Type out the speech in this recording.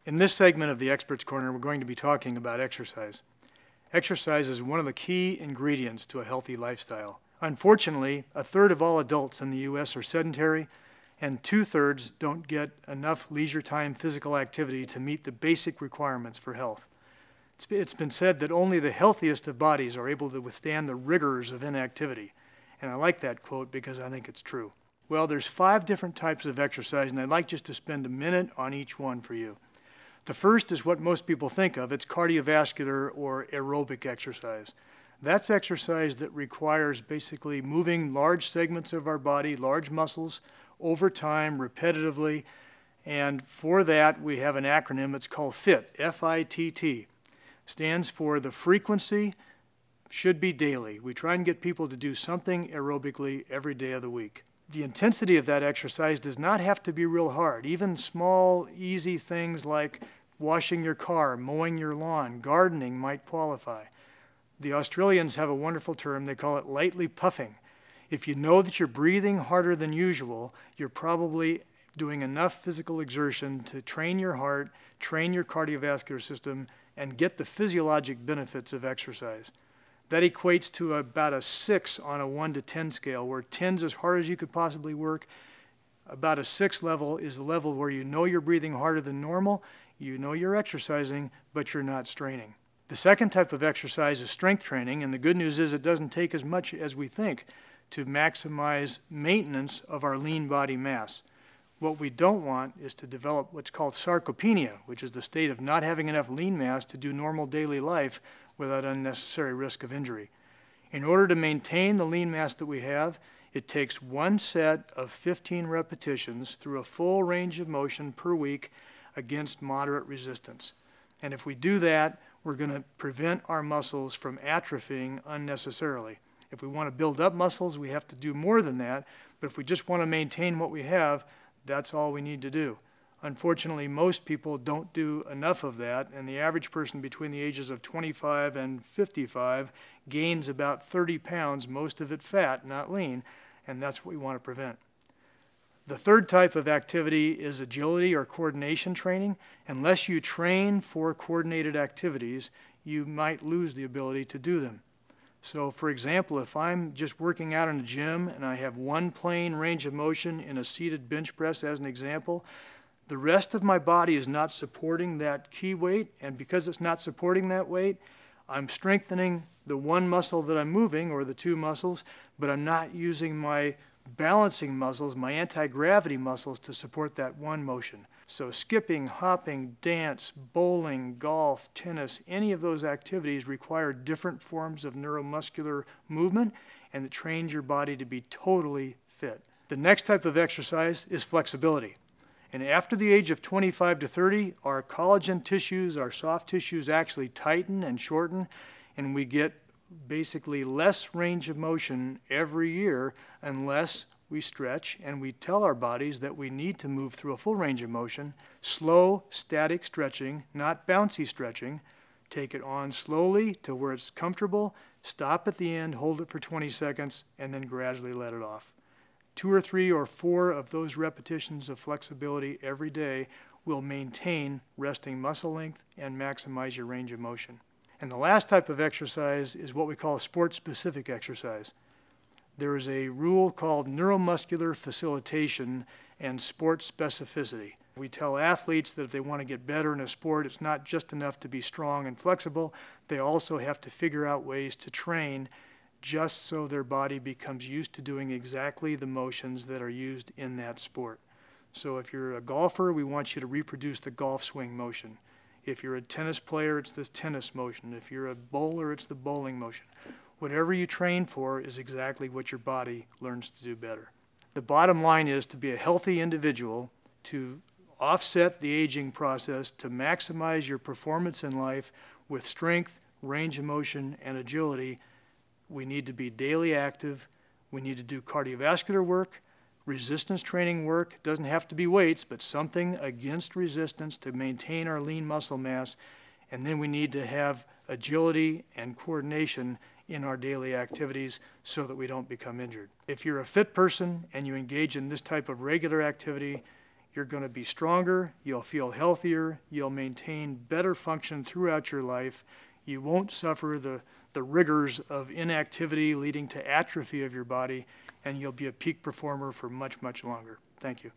In this segment of the Experts Corner, we're going to be talking about exercise. Exercise is one of the key ingredients to a healthy lifestyle. Unfortunately, a third of all adults in the U.S. are sedentary, and 2/3 don't get enough leisure time physical activity to meet the basic requirements for health. It's been said that only the healthiest of bodies are able to withstand the rigors of inactivity. And I like that quote because I think it's true. Well, there's 5 different types of exercise, and I'd like just to spend a minute on each one for you. The first is what most people think of. It's cardiovascular or aerobic exercise. That's exercise that requires basically moving large segments of our body, large muscles, over time, repetitively. And for that, we have an acronym. It's called FIT, F-I-T-T. Stands for the frequency should be daily. We try and get people to do something aerobically every day of the week. The intensity of that exercise does not have to be real hard. Even small, easy things like washing your car, mowing your lawn, gardening might qualify. The Australians have a wonderful term. They call it lightly puffing. If you know that you're breathing harder than usual, you're probably doing enough physical exertion to train your heart, train your cardiovascular system, and get the physiologic benefits of exercise. That equates to about a 6 on a 1 to 10 scale, where 10's as hard as you could possibly work. About a 6 level is the level where you know you're breathing harder than normal, you know you're exercising, but you're not straining. The second type of exercise is strength training, and the good news is it doesn't take as much as we think to maximize maintenance of our lean body mass. What we don't want is to develop what's called sarcopenia, which is the state of not having enough lean mass to do normal daily life without unnecessary risk of injury. In order to maintain the lean mass that we have, it takes one set of 15 repetitions through a full range of motion per week against moderate resistance. And if we do that, we're going to prevent our muscles from atrophying unnecessarily. If we want to build up muscles, we have to do more than that, but if we just want to maintain what we have, that's all we need to do. Unfortunately, most people don't do enough of that, and the average person between the ages of 25 and 55 gains about 30 pounds, most of it fat, not lean, and that's what we want to prevent. The third type of activity is agility or coordination training. Unless you train for coordinated activities, you might lose the ability to do them. So, for example, if I'm just working out in a gym and I have one plane range of motion in a seated bench press as an example, the rest of my body is not supporting that key weight, and because it's not supporting that weight, I'm strengthening the one muscle that I'm moving, or the 2 muscles, but I'm not using my balancing muscles, my anti-gravity muscles, to support that one motion. So skipping, hopping, dance, bowling, golf, tennis, any of those activities require different forms of neuromuscular movement, and it trains your body to be totally fit. The next type of exercise is flexibility. And after the age of 25 to 30, our collagen tissues, our soft tissues actually tighten and shorten, and we get basically less range of motion every year unless we stretch, and we tell our bodies that we need to move through a full range of motion. Slow, static stretching, not bouncy stretching. Take it on slowly to where it's comfortable, stop at the end, hold it for 20 seconds, and then gradually let it off. 2 or 3 or 4 of those repetitions of flexibility every day will maintain resting muscle length and maximize your range of motion. And the last type of exercise is what we call sport-specific exercise. There is a rule called neuromuscular facilitation and sport specificity. We tell athletes that if they want to get better in a sport, it's not just enough to be strong and flexible. They also have to figure out ways to train just so their body becomes used to doing exactly the motions that are used in that sport. So if you're a golfer, we want you to reproduce the golf swing motion. If you're a tennis player, it's the tennis motion. If you're a bowler, it's the bowling motion. Whatever you train for is exactly what your body learns to do better. The bottom line is to be a healthy individual, to offset the aging process, to maximize your performance in life with strength, range of motion, and agility. We need to be daily active. We need to do cardiovascular work, resistance training work. It doesn't have to be weights, but something against resistance to maintain our lean muscle mass. And then we need to have agility and coordination in our daily activities so that we don't become injured. If you're a fit person and you engage in this type of regular activity, you're going to be stronger, you'll feel healthier, you'll maintain better function throughout your life, you won't suffer the rigors of inactivity leading to atrophy of your body, and you'll be a peak performer for much, much longer. Thank you.